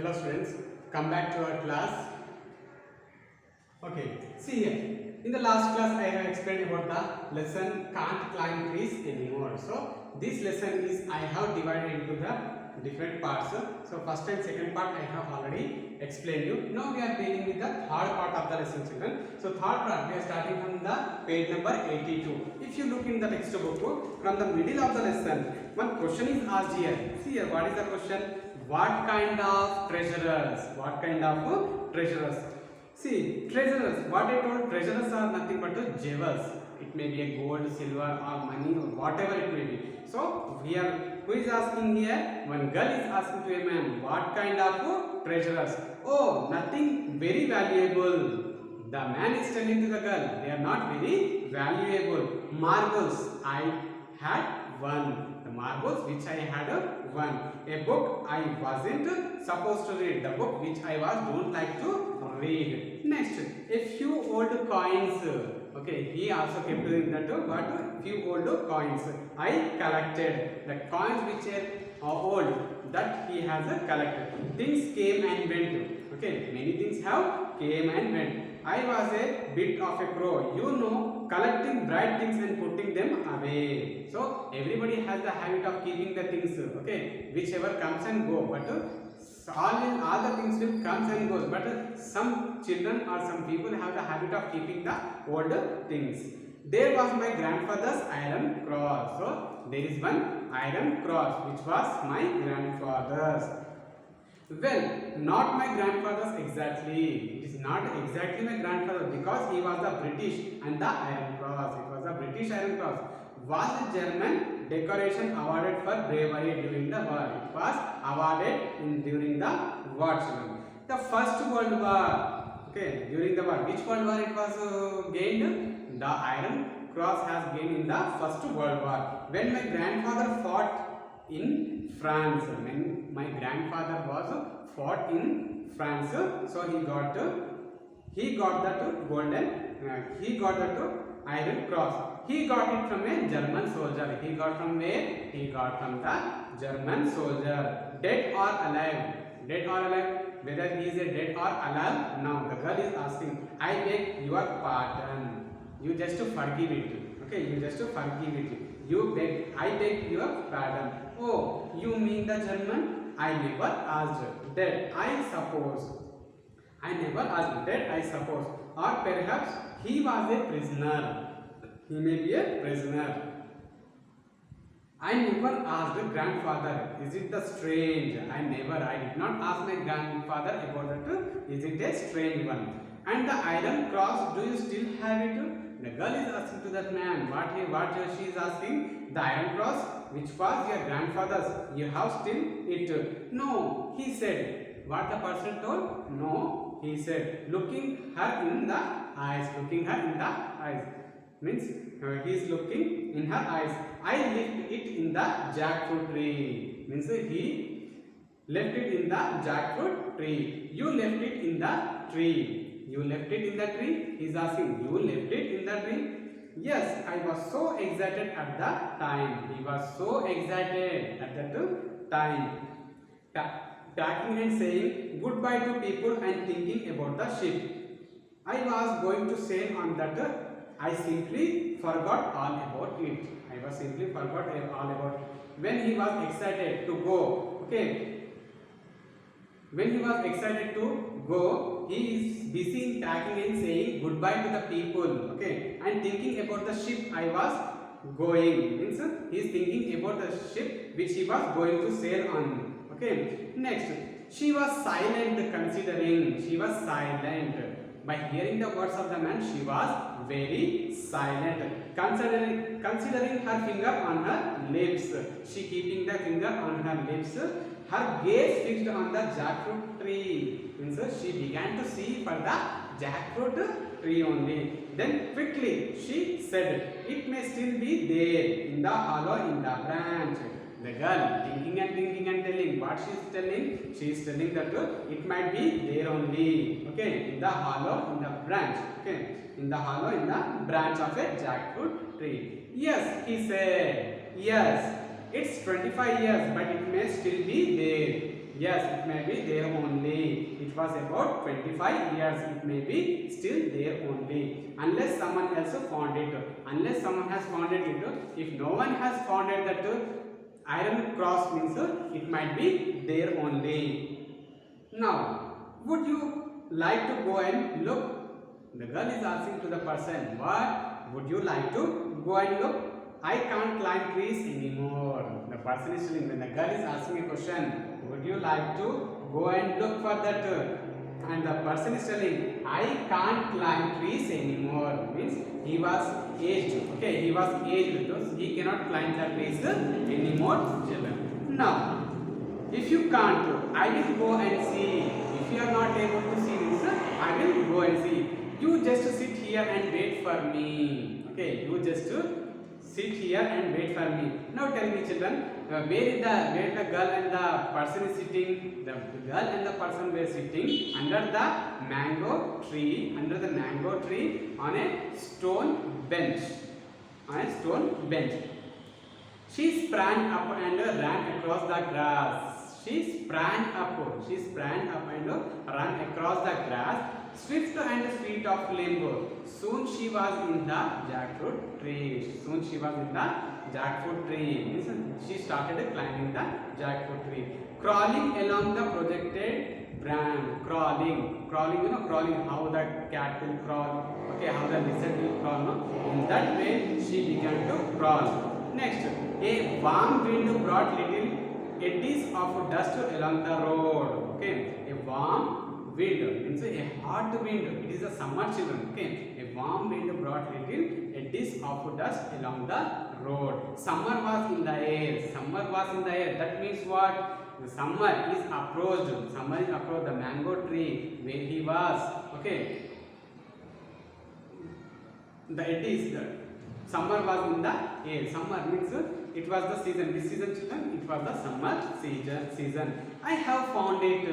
Hello students, come back to our class. Okay, see here. In the last class I have explained about the lesson can't climb trees anymore. So this lesson is I have divided into the different parts. So first and second part I have already explained you. Now we are dealing with the third part of the lesson, children. So third part we are starting from the page number 82. If you look in the textbook, from the middle of the lesson, one question is asked here. See here, what is the question? What kind of treasurers? What kind of treasurers? See, treasurers, what I told, treasurers are nothing but jewels. It may be a gold, silver or money or whatever it may be. So, here, who is asking here? One girl is asking to a man, what kind of treasurers? Oh, nothing very valuable. The man is telling to the girl, they are not very valuable. Marbles, I had one. The marbles which I had one. A book I wasn't supposed to read. The book which I don't like to read. Next, a few old coins. Okay, he also kept doing that. What? Few old coins. I collected the coins which are old that he has collected. Things came and went. Okay, many things have came and went. I was a bit of a crow. You know, collecting bright things and putting them away. So everybody has the habit of keeping the things. Okay, whichever comes and go. But all the things will comes and goes, but some children or some people have the habit of keeping the older things. There was my grandfather's iron cross. So there is one iron cross which was my grandfather's. Well, not my grandfather's exactly. It is not exactly my grandfather because he was the British and the iron cross. It was a British iron cross. Was a German decoration awarded for bravery during the war. It was awarded during the war. The First World War. Okay, during the war. Which World War it was gained? The Iron Cross has gained in the First World War. When my grandfather fought in France. When my grandfather was fought in France, so he got that golden. He got that Iron Cross. He got it from a German soldier. He got from where? He got from the German soldier. Dead or alive? Dead or alive? Whether he is a dead or alive? Now the girl is asking, I beg your pardon. You just to forgive it. Okay, you just to forgive it. You beg, I beg your pardon. Oh, you mean the German? I never asked. Dead, I suppose. I never asked. Dead, I suppose. Or perhaps he was a prisoner. He may be a prisoner. I never asked grandfather, is it the strange? I did not ask my grandfather about that. Is it a strange one? And the iron cross, do you still have it? The girl is asking to that man, what she is asking? The iron cross, which was your grandfather's, you have still it. No, he said. What the person told? No, he said. Looking her in the eyes. Looking her in the eyes. Means he is looking in her eyes. I left it in the jackfruit tree. Means he left it in the jackfruit tree. You left it in the tree. You left it in the tree? He is asking, you left it in the tree? Yes, I was so excited at that time. He was so excited at that time. Talking and saying goodbye to people and thinking about the ship. I was going to sail on that. I simply forgot all about it. I was simply forgot all about it. When he was excited to go, okay. When he was excited to go, he is busy in packing and saying goodbye to the people, okay, and thinking about the ship I was going. Means he is thinking about the ship which he was going to sail on. Okay. Next, she was silent considering. She was silent. By hearing the words of the man, she was very silent. Considering her finger on her lips. She keeping the finger on her lips. Her gaze fixed on the jackfruit tree. Means she began to see for the jackfruit tree only. Then quickly she said, it may still be there in the hollow in the branch. The girl thinking and telling. What she is telling? She is telling that it might be there only. Okay, in the hollow in the branch. Okay, in the hollow in the branch of a jackfruit tree. Yes, he said. Yes, it's 25 years, but it may still be there. Yes, it may be there only. It was about 25 years. It may be still there only. Unless someone else found it. Unless someone has found it. If no one has found it, that iron cross means it might be there only. Now, would you like to go and look? The girl is asking to the person, what? Would you like to go and look? I can't climb trees anymore. The person is telling, when the girl is asking a question, would you like to go and look for that? And the person is telling, I can't climb trees anymore. Means he was aged. Okay, he was aged, so he cannot climb the trees anymore, children. Now, if you can't, I will go and see. If you are not able to see this, I will go and see. You just sit here and wait for me. Okay, you just sit here and wait for me. Now tell me, children, where the girl and the person is sitting? The girl and the person were sitting under the mango tree. Under the mango tree on a stone bench. On a stone bench. She sprang up and ran across the grass. She sprang up and ran across the grass, swift and sweet of limb. Soon she was in the jackfruit tree. Soon she was in the jackfruit tree. Means she started climbing the jackfruit tree. Crawling along the projected branch. Crawling, crawling. How the cat will crawl. Okay, how the lizard will crawl. No? In that way, she began to crawl. Next, a warm wind brought little eddies of dust along the road. Okay, a warm wind means a hot wind. It is a summer, children. Okay, a warm wind brought little eddies of dust along the road. Summer was in the air. Summer was in the air. That means what? The summer is approached. Summer is approached the mango tree where he was. Okay, the eddies. Summer was in the air. Summer means it was the season. This season, children, it was the summer season. I have found it.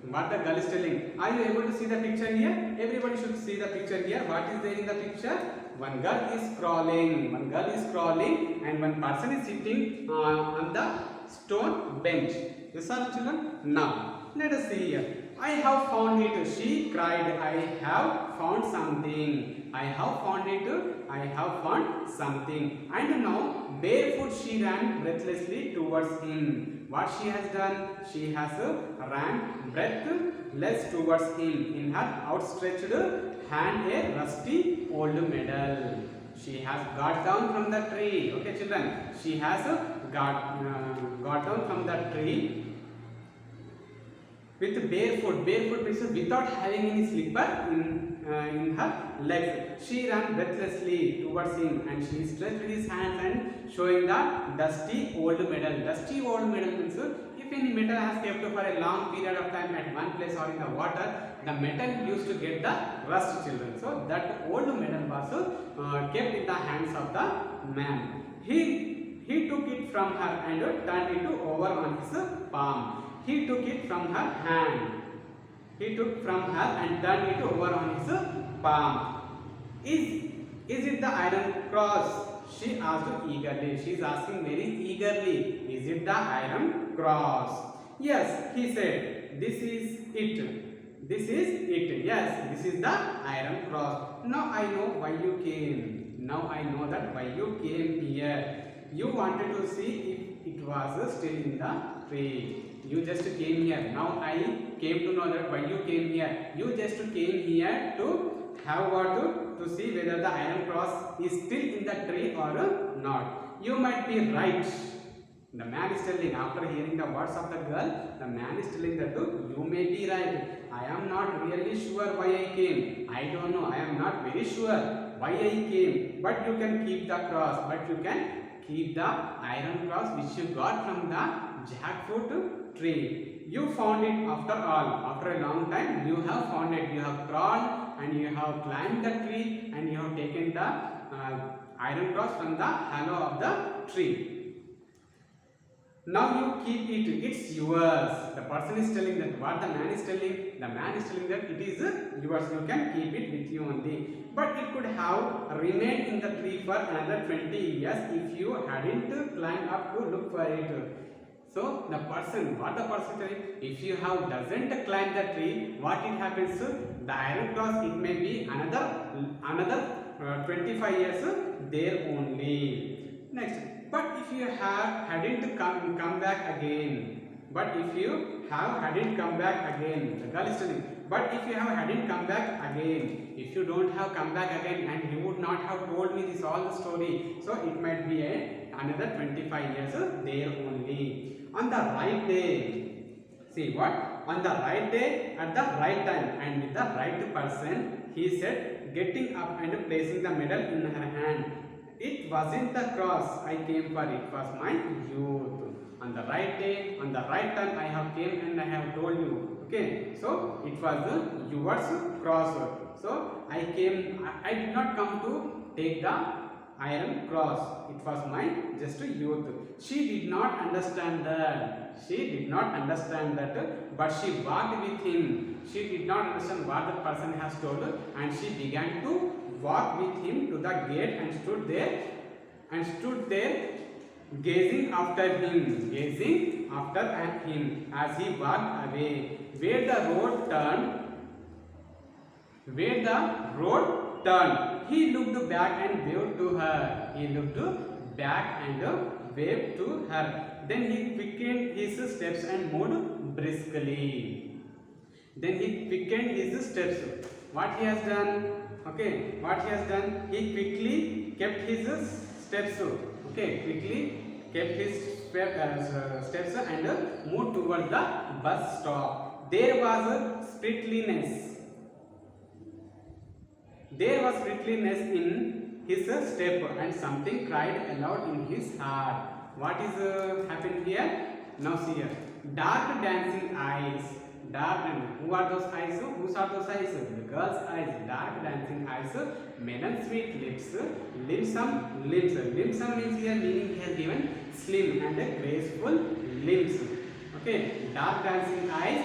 What the girl is telling. Are you able to see the picture here? Everybody should see the picture here. What is there in the picture? One girl is crawling. One girl is crawling, and one person is sitting on the stone bench. Yes, sir, children. Now, let us see here. I have found it. She cried. I have found something. I have found it. I have found something. And now, barefoot she ran breathlessly towards him. What she has done? She has ran breathless towards him. In her outstretched hand, a rusty old medal. She has got down from the tree. Okay, children. She has got down from the tree with barefoot. Barefoot means without having any slipper in her legs. She ran breathlessly towards him, and she stretched his hands and showing the dusty old medal. Dusty old medal means if any metal has kept for a long period of time at one place or in the water, the metal used to get the rust, children. So that old medal was kept in the hands of the man. He took it from her and turned it over on his palm. He took it from her hand. He took from her and turned it over on his palm. Is it the iron cross? She asked eagerly. She is asking very eagerly. Is it the iron cross? Yes, he said. This is it. This is it. Yes, this is the iron cross. Now I know why you came. Now I know that why you came here. You wanted to see if it was still in the tree. You just came here. Now I came to know that why you came here. You just came here to have what to see whether the iron cross is still in the tree or not. You might be right. The man is telling, after hearing the words of the girl, the man is telling that you may be right. I am not really sure why I came. I don't know. I am not very sure why I came. But you can keep the cross. But you can keep the iron cross which you got from the jackfruit tree. You found it after all. After a long time, you have found it. You have crawled and you have climbed the tree and you have taken the iron cross from the hollow of the tree. Now you keep it. It's yours. The person is telling that. What the man is telling? The man is telling that it is yours. You can keep it with you only. But it could have remained in the tree for another 20 years if you hadn't climbed up to look for it. So the person, what the person telling, if you have doesn't climb the tree, what it happens? The iron cross, it may be another 25 years there only. Next, but if you hadn't come back again, but if you have hadn't come back again, the girl is telling, but if you have hadn't come back again, if you don't have come back again and you would not have told me this all the story, so it might be another 25 years there only. On the right day, see what? On the right day, at the right time and with the right person, he said, getting up and placing the medal in her hand. It wasn't the cross I came for, it was my youth. On the right day, on the right time, I have came and I have told you. Okay, so it was yours cross. So I came, I did not come to take the iron cross. It was my just youth. She did not understand that. She did not understand that, but she walked with him. She did not understand what the person has told, and she began to walk with him to the gate and stood there gazing after him, as he walked away. Where the road turned, he looked back and waved to her. Waved to her. Then he quickened his steps and moved briskly. What he has done? Okay, what he has done? He quickly kept his steps. Okay, quickly kept his steps and moved towards the bus stop. There was spritliness in his step, and something cried aloud in his heart. What is happened here? Now see here. Dark dancing eyes. Who are those eyes? Whose are those eyes? The girl's eyes. Dark dancing eyes. Melon sweet lips. Limsome limbs. Limsome means here meaning he has given slim and graceful limbs. Okay. Dark dancing eyes.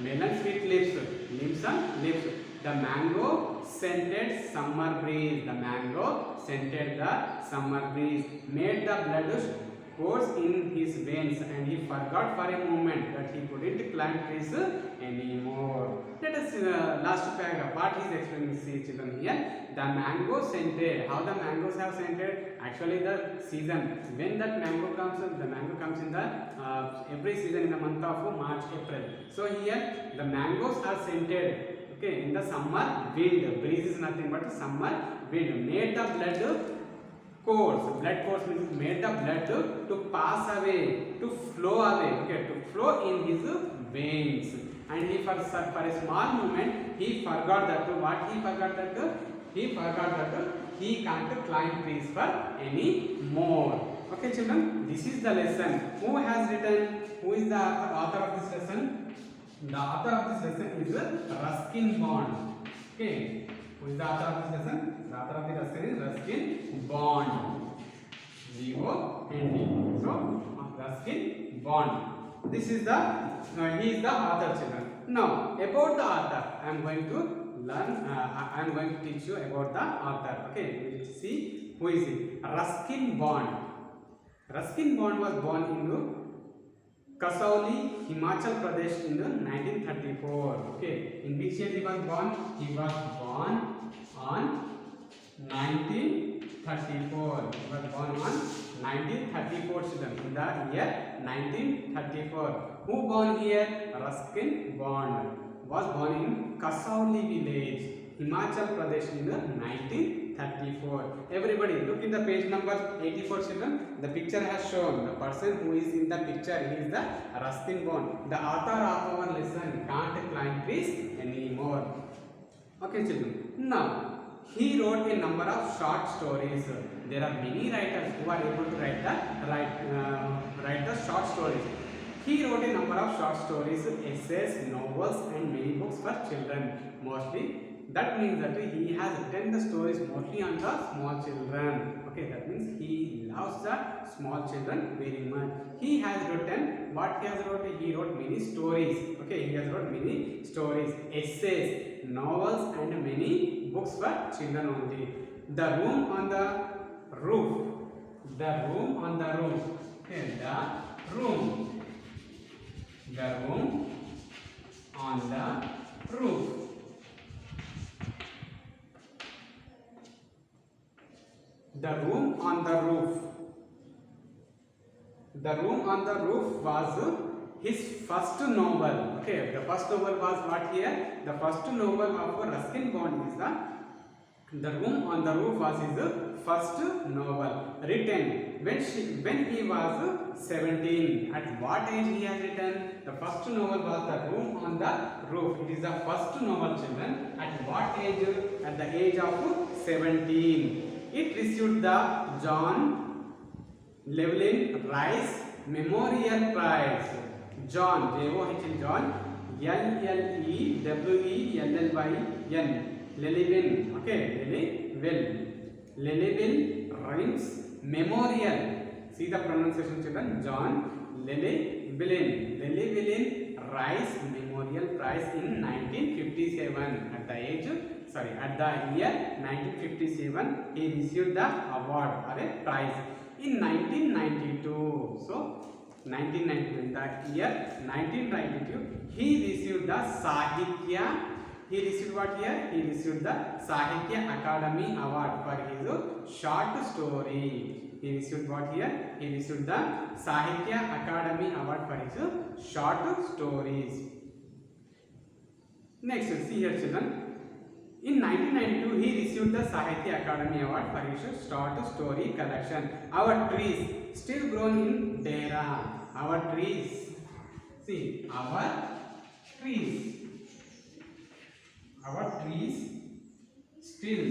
Melon sweet lips. Limsome lips. The mango scented summer breeze. Made the blood course in his veins, and he forgot for a moment that he couldn't climb trees anymore. Let us last paragraph. What he is explaining, see children here. The mango scented. How the mangoes have scented? Actually, the season when that mango comes, the mango comes in the every season in the month of March, April. So here the mangoes are scented. Okay, in the summer wind. Breeze is nothing but summer wind. Made the blood course means made the blood to pass away, to flow away, okay, to flow in his veins. And he for a small moment he forgot that. What he forgot that? He forgot that he can't climb trees for any more. Okay, children, this is the lesson. Who has written? Who is the author of this lesson? The author of this lesson is Ruskin Bond. Okay. Who is the author of this lesson? The author of the lesson is Ruskin Bond. Bond. So, Ruskin Bond. This is he is the author, children. Now, about the author, I am going to learn. I am going to teach you about the author. Okay, we will see who is he. Ruskin Bond. Ruskin Bond was born in Kasauli, Himachal Pradesh in 1934. Okay, in which year he was born? He was born on 1934. He was born on 1934, children. In the year 1934. Who born here? Ruskin Bond was born in Kasauli village, Himachal Pradesh in 1934. Everybody look in the page number 84, children. The picture has shown the person who is in the picture. He is the Ruskin Bond, the author of our lesson Can't Climb Trees Anymore. Okay, children. Now he wrote a number of short stories. There are many writers who are able to write the short stories. He wrote a number of short stories, essays, novels, and many books for children. Mostly, that means that he has written the stories mostly on the small children. Okay, that means he loves the small children very much. He has written what he has wrote. He wrote many stories. Okay, he has wrote many stories, essays, novels, and many books for children only. The Room on the Roof. The Room on the Roof. Okay, the Room. The room on the roof. The room on the roof. The room on the roof was his first novel. Okay, the first novel was what here? The first novel of Ruskin Bond is The Room on the Roof was his first novel written when he was 17. At what age he has written? The first novel was The Room on the Roof. It is the first novel, children. At what age? At the age of 17. It received the John Llewellyn Rice Memorial Prize. John, J-O-H, John, Llewellyn. Llewellyn, okay, Llewellyn Rice Memorial. See the pronunciation, children. John Llewellyn Rice Memorial Prize in 1957. At the year 1957, he received the award or a prize. In 1992, so 1992, that year 1992, he received the Sahitya. He received what here? He received the Sahitya Akademi Award for his short story. He received what here? He received the Sahitya Akademi Award for his short stories. Next, see here, children. In 1992, he received the Sahitya Akademi Award for his short story collection. Our trees still grown in Dera. Our trees. See, our trees still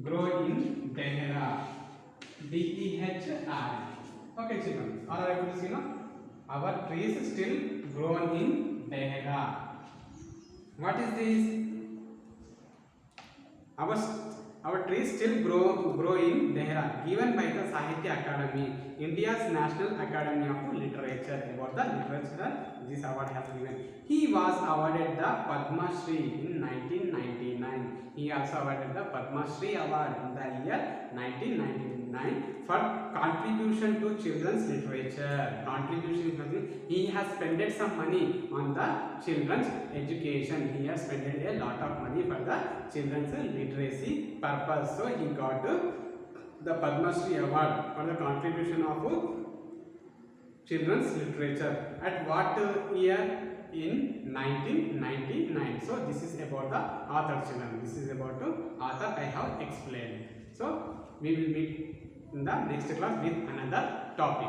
grow in Dehra. D-E-H-R. Okay, children. All are able to see now? Our trees still grown in Dehra. What is this? Our trees still grow in Dehra, given by the Sahitya Akademi, India's National Academy of Literature. About the literature, this award has given. He was awarded the Padma Shri in 1999. He also awarded the Padma Shri Award in the year 1999 for contribution to children's literature. He has spent some money on the children's education. He has spent a lot of money for the children's literacy purpose. So he got the Padma Shri Award for the contribution of children's literature. At what year? In 1999. So this is about the author, children. This is about the author I have explained. So we will meet in the next class with another topic.